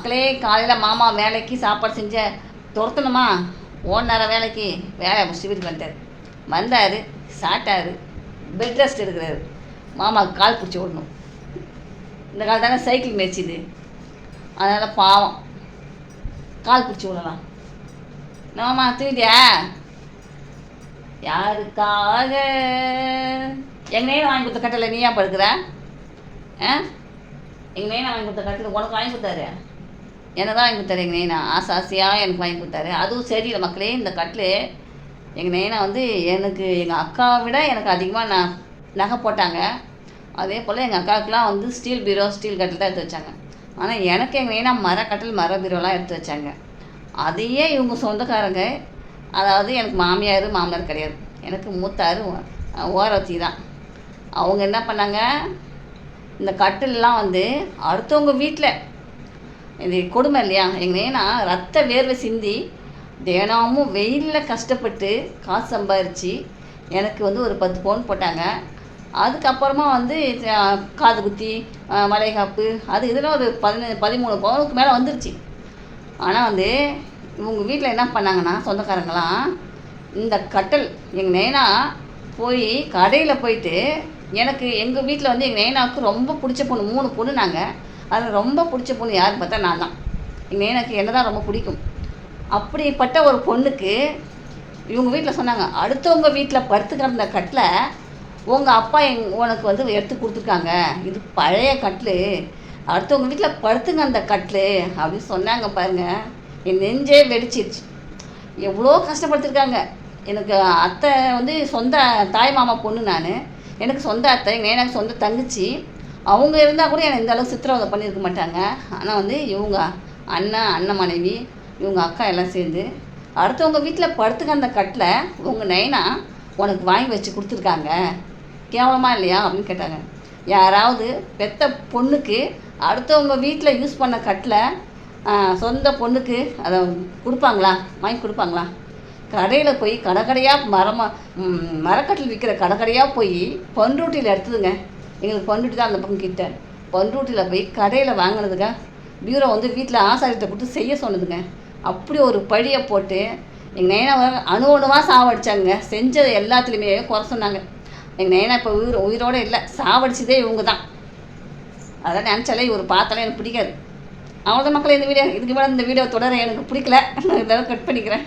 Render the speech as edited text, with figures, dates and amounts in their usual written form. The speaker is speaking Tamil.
மக்களே, காலையில் மாமா வேலைக்கு சாப்பாடு செஞ்ச துரத்தணுமா, ஓடினார வேலைக்கு, வேலையை முடிச்சுட்டு வீட்டுக்கு வந்துட்டார். வந்தார், சாப்பிட்டாரு, பெட் ரெஸ்ட் எடுக்கிறாரு. மாமாவுக்கு கால் பிடிச்சி விடணும். இந்த கால் தானே சைக்கிள் மேய்ச்சிது, அதனால் பாவம் கால் பிடிச்சி விடலாம். மாமா தூங்கிட்டியா? யாருக்காக எங்கள் நேரம் வாங்கி கொடுத்த கட்டில் நீயா படுக்கிற? எங்கள் நைனா வாங்கி கொடுத்த கட்டில் உனக்கு வாங்கி கொடுத்தாரு? என்ன தான் வாங்கி கொடுத்தாரு எங்கள் நைனா, ஆசையாக எனக்கு வாங்கி கொடுத்தாரு. அதுவும் சரியில்லை மக்களே. இந்த கட்டில் எங்கள் நைனா எனக்கு எங்கள் அக்காவை விட எனக்கு அதிகமாக நகை போட்டாங்க. அதே போல் எங்கள் அக்காவுக்குலாம் ஸ்டீல் பீரோ, ஸ்டீல் கட்டில் தான் எடுத்து வச்சாங்க. ஆனால் எனக்கு எங்கள் நைனா மரக்கட்டில், மர பீரோலாம் எடுத்து வச்சாங்க. அதையே இவங்க சொந்தக்காரங்க, அதாவது எனக்கு மாமியார் மாமனார் கிடையாது, எனக்கு மூத்தார் ஓரவத்தி தான். அவங்க என்ன பண்ணாங்க, இந்த கட்டிலெலாம் அடுத்தவங்க வீட்டில், இது கொடுமை இல்லையா? எங்கள் நைனா ரத்த வேர்வை சிந்தி தினமும் வெயிலில் கஷ்டப்பட்டு காசு சம்பாரித்து எனக்கு ஒரு 10 பவுன் போட்டாங்க. அதுக்கப்புறமா காது குத்தி, மலைகாப்பு, அது இதெல்லாம் ஒரு 13 பவுனுக்கு மேலே வந்துருச்சு. ஆனால் இவங்க வீட்டில் என்ன பண்ணாங்கன்னா, சொந்தக்காரங்களாம் இந்த கட்டில் எங்கள் நைனா போய் கடையில் போயிட்டு, எனக்கு எங்கள் வீட்டில் எங்கள் நைனாவுக்கு ரொம்ப பிடிச்ச பொண்ணு 3 பொண்ணு. நாங்கள் அதில் ரொம்ப பிடிச்ச பொண்ணு யாருன்னு பார்த்தா நான் தான். எங்கள் நைனாக்கு என்ன தான் ரொம்ப பிடிக்கும். அப்படிப்பட்ட ஒரு பொண்ணுக்கு இவங்க வீட்டில் சொன்னாங்க, அடுத்தவங்க வீட்டில் படுத்து கிடந்த கட்டில் உங்கள் அப்பா உனக்கு எடுத்து கொடுத்துருக்காங்க, இது பழைய கட்டில், அடுத்தவங்க வீட்டில் படுத்துங்க அந்த கட்டில் அப்படின்னு சொன்னாங்க. பாருங்கள், என் நெஞ்சே வெடிச்சிருச்சு. எவ்வளோ கஷ்டப்படுத்திருக்காங்க. எனக்கு அத்தை சொந்த தாய் மாமா பொண்ணு. நான் எனக்கு சொந்த அத்தை, எங்கள் நைனாக்கு சொந்த தங்கச்சி. அவங்க இருந்தால் கூட எனக்கு இந்த அளவுக்கு சித்திரவதை பண்ணியிருக்க மாட்டாங்க. ஆனால் இவங்க அண்ணன் மனைவி, இவங்க அக்கா எல்லாம் சேர்ந்து அடுத்தவங்க வீட்டில் படுத்துக்க அந்த கட்டில் உங்கள் நைனா உனக்கு வாங்கி வச்சு கொடுத்துருக்காங்க, கேவலமாக இல்லையா அப்படின்னு கேட்டாங்க. யாராவது பெத்த பொண்ணுக்கு அடுத்தவங்க வீட்டில் யூஸ் பண்ண கட்டில் சொந்த பொண்ணுக்கு அதை கொடுப்பாங்களா, வாங்கி கொடுப்பாங்களா? கடையில் போய் கடையாக மரக்கட்டில் விற்கிற கடையாக போய் பண்ருட்டியில் எடுத்ததுங்க. எங்களுக்கு பண்ருட்டி தான் அந்த பக்கம் கிட்ட. பண்ருட்டியில் போய் கடையில் வாங்கினதுங்க. பியூரோ வீட்டில் ஆசாரியத்தை கொடுத்து செய்ய சொன்னதுங்க. அப்படி ஒரு பழியை போட்டு எங்கள் நைனாவை அணுவாக சாவடிச்சாங்க. செஞ்சது எல்லாத்துலேயுமே குறை சொன்னாங்க. எங்கள் நைனா இப்போ உயிரோடு இல்லை, சாவடிச்சதே இவங்க தான். அதெல்லாம் நினச்சாலே இவர் பார்த்தாலே எனக்கு பிடிக்காது. அவ்வளோதான் மக்களே, இந்த வீடியோ. இதுக்கு மேலே இந்த வீடியோ தொடர எனக்கு பிடிக்கல. நான் இதெல்லாம் கட் பண்ணிக்கிறேன்.